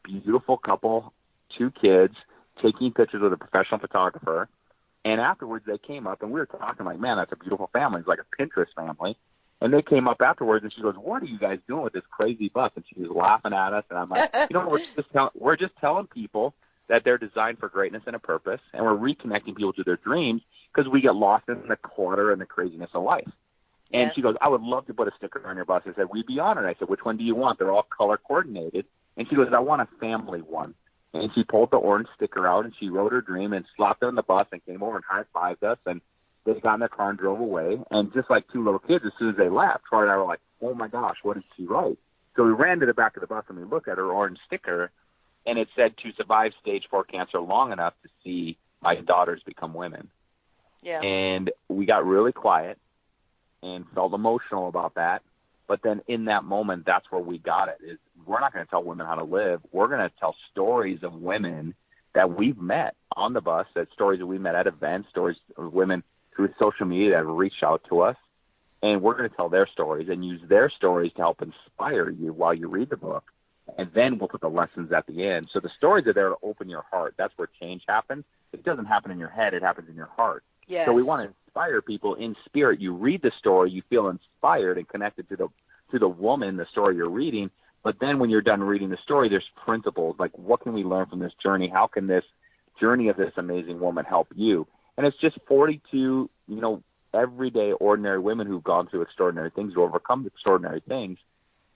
beautiful couple, 2 kids, taking pictures with a professional photographer. And afterwards, they came up, and we were talking like, man, that's a beautiful family. It's like a Pinterest family. And they came up afterwards, and she goes, what are you guys doing with this crazy bus? And she was laughing at us, and I'm like, we're just telling people that they're designed for greatness and a purpose, and we're reconnecting people to their dreams because we get lost in the clutter and the craziness of life. And she goes, I would love to put a sticker on your bus. I said, we'd be honored. I said, which one do you want? They're all color coordinated. And she goes, I want a family one. And she pulled the orange sticker out, and she wrote her dream and slapped it on the bus and came over and high-fived us. And they got in their car and drove away. And just like 2 little kids, as soon as they left, Troy and I were like, oh, my gosh, what did she write? So we ran to the back of the bus, and we looked at her orange sticker, and it said, to survive stage 4 cancer long enough to see my daughters become women. Yeah. And we got really quiet and felt emotional about that. But then in that moment, that's where we got it, is we're not going to tell women how to live. We're going to tell stories of women that we've met on the bus, that stories that we met at events, stories of women through social media that have reached out to us. And we're going to tell their stories and use their stories to help inspire you while you read the book. And then we'll put the lessons at the end. So the stories are there to open your heart. That's where change happens. It doesn't happen in your head. It happens in your heart. Yes. So we want to inspire people in spirit. You read the story, you feel inspired and connected to the woman, the story you're reading. But then when you're done reading the story, there's principles like, what can we learn from this journey? How can this journey of this amazing woman help you? And it's just 42, everyday ordinary women who've gone through extraordinary things, who overcome extraordinary things,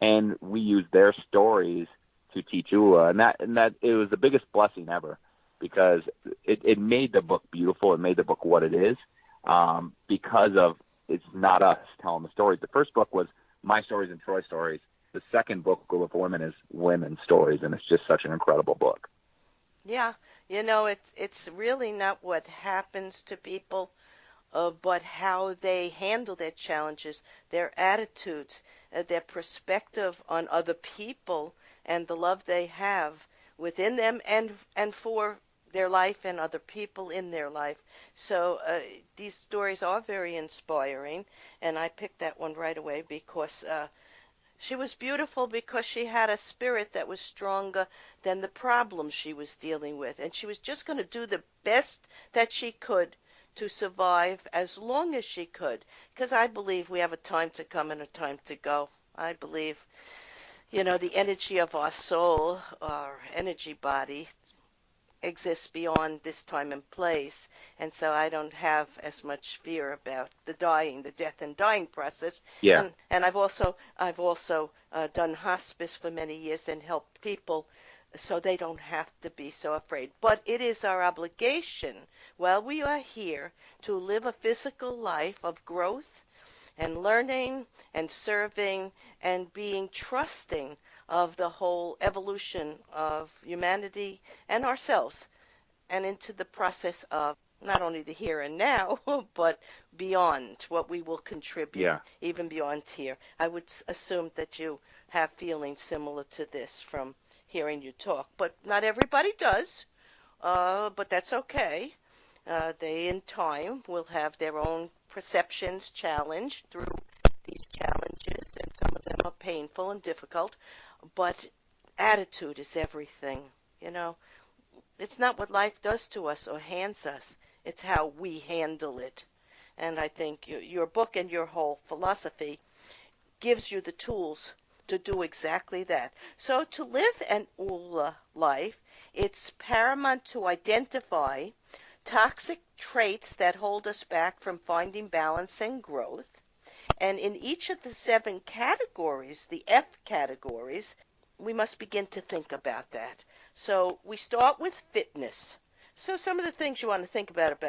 and we use their stories to teach OOLA. And that it was the biggest blessing ever, because it made the book beautiful. It made the book what it is, because of it's not us telling the stories. The first book was my stories and Troy's stories. The second book, OOLA for Women, is women's stories, and it's just such an incredible book. Yeah, it's really not what happens to people, but how they handle their challenges, their attitudes, their perspective on other people, and the love they have within them and for their life and other people in their life. So these stories are very inspiring, and I picked that one right away because she was beautiful because she had a spirit that was stronger than the problems she was dealing with, and she was just going to do the best that she could to survive as long as she could, because I believe we have a time to come and a time to go. I believe, the energy of our soul, our energy body, exists beyond this time and place, and so I don't have as much fear about the death and dying process. Yeah. And I've also done hospice for many years and helped people so they don't have to be so afraid. But it is our obligation while we are here to live a physical life of growth and learning and serving and being trusting of the whole evolution of humanity and ourselves, and into the process of not only the here and now, but beyond what we will contribute, Yeah. even beyond here. I would assume that you have feelings similar to this from hearing you talk, but not everybody does, but that's okay. They, in time, will have their own perceptions challenged through these challenges, and some of them are painful and difficult, but attitude is everything. You know, it's not what life does to us or hands us, it's how we handle it. And I think your book and your whole philosophy gives you the tools to do exactly that. So to live an OOLA life, it's paramount to identify toxic traits that hold us back from finding balance and growth. And in each of the 7 categories, the F categories, we must begin to think about that. So we start with fitness. So some of the things you want to think about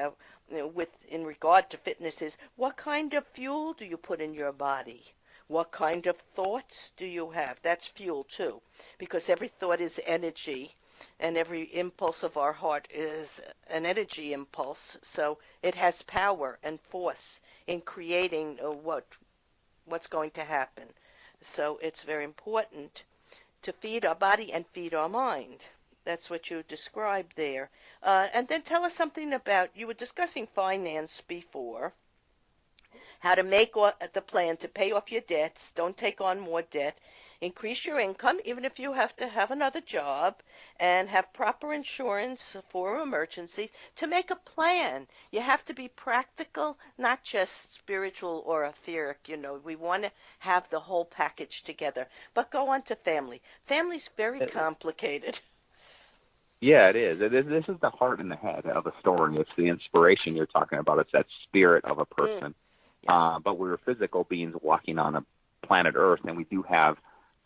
with in regard to fitness is, what kind of fuel do you put in your body? What kind of thoughts do you have? That's fuel too, because every thought is energy, and every impulse of our heart is an energy impulse. So it has power and force in creating what's going to happen. So it's very important to feed our body and feed our mind. That's what you described there. And then tell us something about, you were discussing finance before, how to make the plan to pay off your debts, don't take on more debt, increase your income, even if you have to have another job, and have proper insurance for emergencies, to make a plan. You have to be practical, not just spiritual or etheric. We want to have the whole package together. But go on to family. Family's very complicated. Yeah, it is. This is the heart and the head of a story. It's the inspiration you're talking about. It's that spirit of a Mm, person. yeah. But we're physical beings walking on a planet Earth, and we do have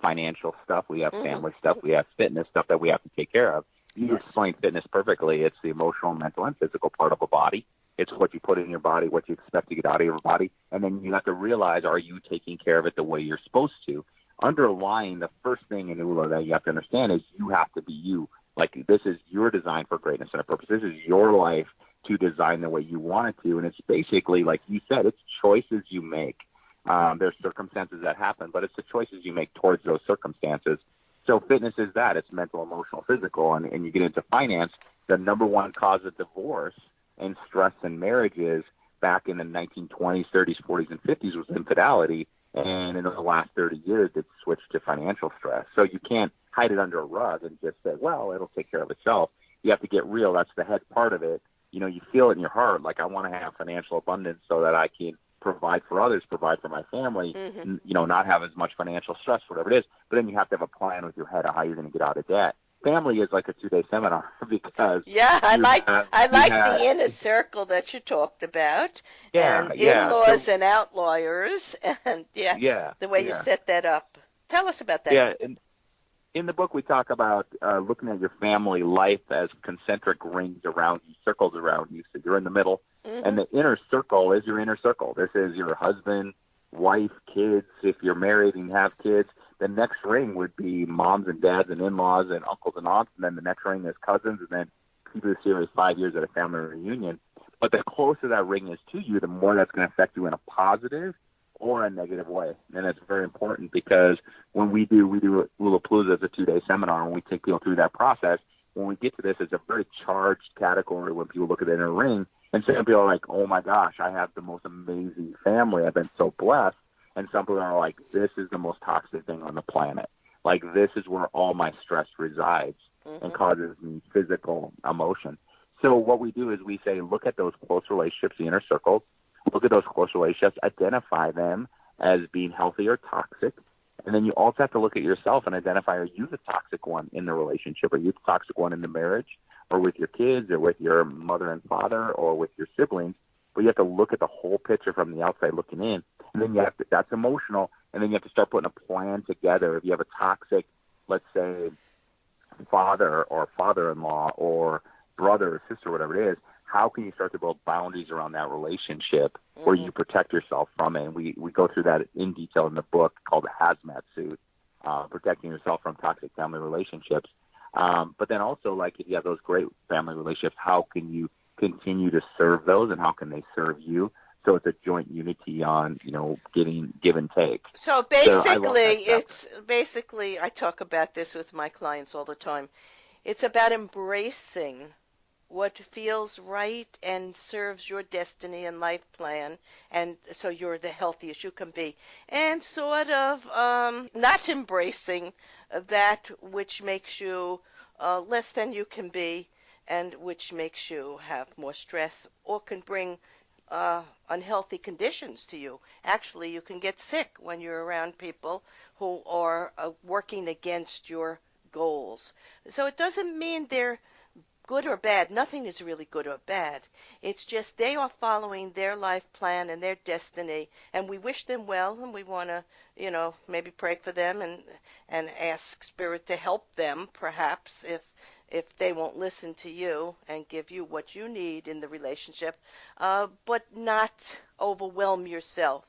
financial stuff, we have Hmm. family stuff, we have fitness stuff that we have to take care of. You Yes. explained fitness perfectly. It's the emotional, mental, and physical part of a body. It's what you put in your body, what you expect to get out of your body, and then you have to realize, are you taking care of it the way you're supposed to? Underlying the first thing in OOLA that you have to understand is you have to be you. Like, this is your design for greatness and a purpose. This is your life to design the way you want it to, and it's basically, like you said, it's choices you make. There's circumstances that happen, but it's the choices you make towards those circumstances. So fitness is that. It's mental, emotional, physical. And you get into finance, the number one cause of divorce and stress in marriages back in the 1920s, 30s, 40s, and 50s was infidelity. And in the last 30 years, it's switched to financial stress. So you can't hide it under a rug and just say, well, it'll take care of itself. You have to get real. That's the head part of it. You feel it in your heart, like, I want to have financial abundance so that I can provide for others, provide for my family, Hmm. not have as much financial stress, whatever it is. But then you have to have a plan with your head of how you're going to get out of debt. Family is like a 2-day seminar because Yeah, I you like have, I you like have, the inner circle that you talked about, yeah, and yeah. in-laws So, and outliers, and yeah, yeah, the way you yeah, set that up. Tell us about that. yeah. In the book, we talk about looking at your family life as concentric rings around you, circles around you. So you're in the middle, Hmm. and the inner circle is your inner circle. This is your husband, wife, kids. If you're married and have kids, the next ring would be moms and dads and in-laws and uncles and aunts, and then the next ring is cousins, and then keep the series 5 years at a family reunion. But the closer that ring is to you, the more that's going to affect you in a positive or a negative way. And it's very important because when we do OOLA as a 2-day seminar, and we take people through that process, when we get to this, it's a very charged category when people look at the inner ring. And some people are like, oh my gosh, I have the most amazing family. I've been so blessed. And some people are like, this is the most toxic thing on the planet. Like, this is where all my stress resides and Hmm. causes me physical emotion. So what we do is we say, look at those close relationships, the inner circles, look at those close relationships, identify them as being healthy or toxic, and then you also have to look at yourself and identify, are you the toxic one in the relationship? Are you the toxic one in the marriage, or with your kids, or with your mother and father, or with your siblings? But you have to look at the whole picture from the outside looking in, and then that's emotional, and then you have to start putting a plan together. If you have a toxic, let's say, father or father-in-law or brother or sister, whatever it is, how can you start to build boundaries around that relationship where Hmm. you protect yourself from it? And we go through that in detail in the book called the Hazmat Suit, protecting yourself from toxic family relationships. But then also, like, if you have those great family relationships, how can you continue to serve those, and how can they serve you? So it's a joint unity on, getting give and take. So So I love that chapter. I talk about this with my clients all the time. It's about embracing what feels right and serves your destiny and life plan, and so you're the healthiest you can be, and sort of not embracing that which makes you less than you can be, and which makes you have more stress or can bring unhealthy conditions to you. Actually, you can get sick when you're around people who are working against your goals. So it doesn't mean they're good or bad. Nothing is really good or bad. It's just they are following their life plan and their destiny, and we wish them well, and we want to, maybe pray for them and ask Spirit to help them, perhaps if they won't listen to you and give you what you need in the relationship, but not overwhelm yourself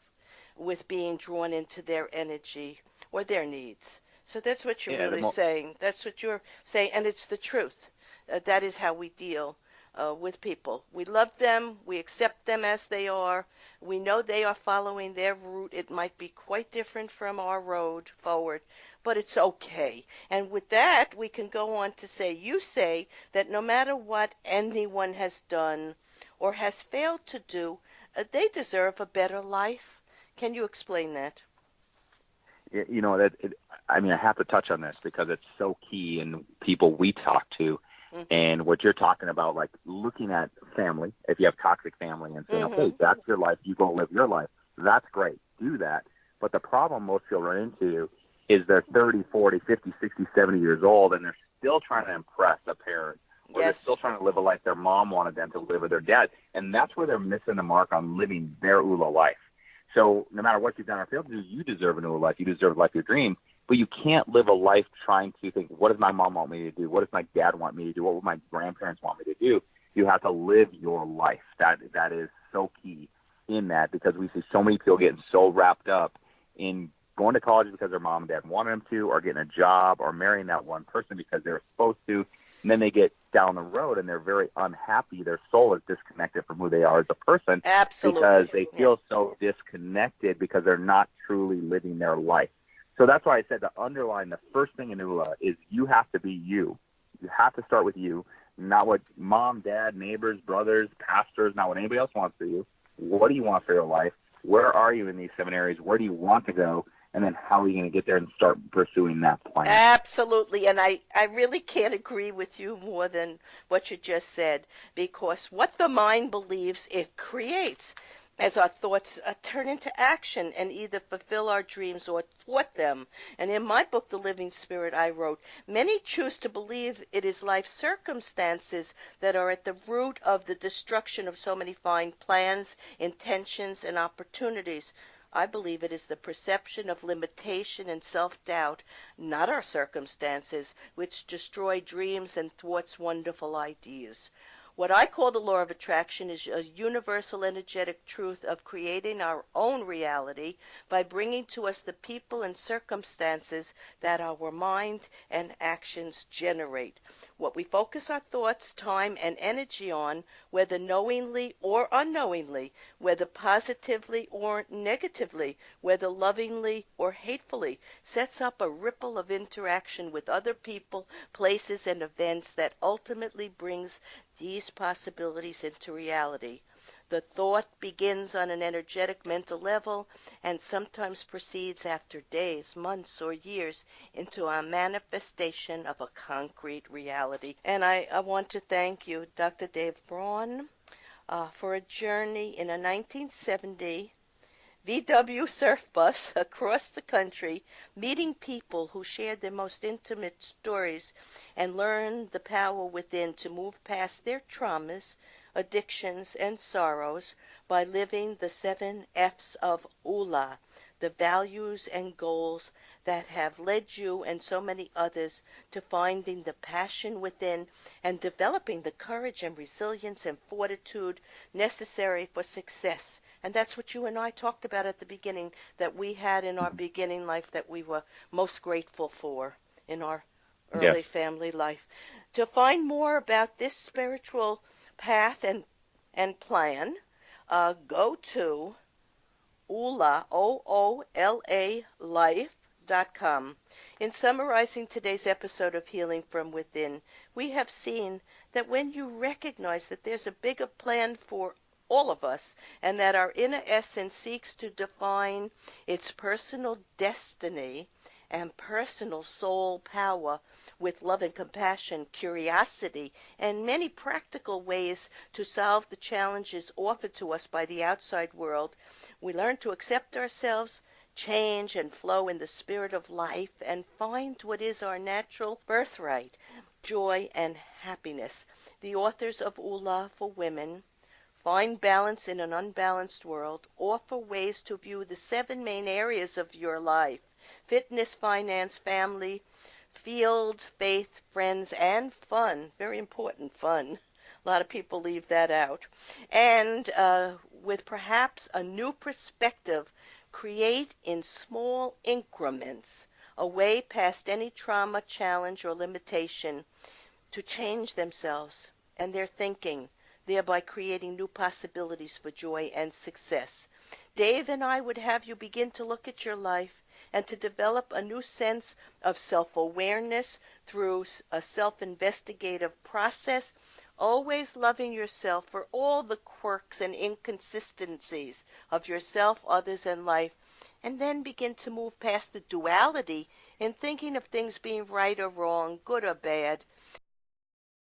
with being drawn into their energy or their needs. So that's what you're Yeah, really saying. That's what you're saying, and it's the truth. That is how we deal with people. We love them. We accept them as they are. We know they are following their route. It might be quite different from our road forward, but it's okay. And with that, we can go on to say, you say that no matter what anyone has done or has failed to do, they deserve a better life. Can you explain that? I mean, I have to touch on this because it's so key in people we talk to. Mm-hmm. And what you're talking about, like looking at family, if you have toxic family and saying, Mm-hmm. okay, that's your life, you go live your life. That's great. Do that. But the problem most people run into is they're 30, 40, 50, 60, 70 years old, and they're still trying to impress a parent, or they're still Yes. trying to live a life their mom wanted them to live with their dad. And that's where they're missing the mark on living their OOLA life. So no matter what you've done or failed to do, you deserve an OOLA life. You deserve a life of your dreams. But you can't live a life trying to think, what does my mom want me to do? What does my dad want me to do? What would my grandparents want me to do? You have to live your life. That is so key in that, because we see so many people getting so wrapped up in going to college because their mom and dad wanted them to, or getting a job, or marrying that one person because they were supposed to. And then they get down the road and they're very unhappy. Their soul is disconnected from who they are as a person because Absolutely. they Yeah. feel so disconnected because they're not truly living their life. So that's why I said to underline the first thing in OOLA is you have to be you. You have to start with you, not what mom, dad, neighbors, brothers, pastors, not what anybody else wants for you. What do you want for your life? Where are you in these 7 areas? Where do you want to go? And then how are you going to get there and start pursuing that plan? Absolutely. And I really can't agree with you more than what you just said, because what the mind believes, it creates. As our thoughts turn into action and either fulfill our dreams or thwart them. And in my book, The Living Spirit, I wrote, many choose to believe it is life circumstances that are at the root of the destruction of so many fine plans, intentions, and opportunities. I believe it is the perception of limitation and self-doubt, not our circumstances, which destroy dreams and thwarts wonderful ideas. What I call the law of attraction is a universal energetic truth of creating our own reality by bringing to us the people and circumstances that our mind and actions generate. What we focus our thoughts, time, and energy on, whether knowingly or unknowingly, whether positively or negatively, whether lovingly or hatefully, sets up a ripple of interaction with other people, places, and events that ultimately brings these possibilities into reality. The thought begins on an energetic mental level and sometimes proceeds after days, months, or years into a manifestation of a concrete reality. And I want to thank you, Dr. Dave Braun, for a journey in a 1970 VW surf bus across the country, meeting people who shared their most intimate stories and learned the power within to move past their traumas, addictions, and sorrows by living the 7 F's of OOLA, the values and goals that have led you and so many others to finding the passion within and developing the courage and resilience and fortitude necessary for success. And that's what you and I talked about at the beginning, that we had in our beginning life that we were most grateful for in our Yes. early family life. To find more about this spiritual path and plan, go to OOLA, OOLA life.com. In summarizing today's episode of Healing from Within, we have seen that when you recognize that there's a bigger plan for all of us, and that our inner essence seeks to define its personal destiny and personal soul power with love and compassion, curiosity, and many practical ways to solve the challenges offered to us by the outside world, we learn to accept ourselves, change and flow in the spirit of life, and find what is our natural birthright, joy and happiness. The authors of OOLA for Women, Find Balance in an Unbalanced World, offer ways to view the 7 main areas of your life: fitness, finance, family, field, faith, friends, and fun. Very important, fun. A lot of people leave that out. And with perhaps a new perspective, create in small increments a way past any trauma, challenge, or limitation to change themselves and their thinking, thereby creating new possibilities for joy and success. Dave and I would have you begin to look at your life and to develop a new sense of self-awareness through a self-investigative process, always loving yourself for all the quirks and inconsistencies of yourself, others, and life, and then begin to move past the duality in thinking of things being right or wrong, good or bad,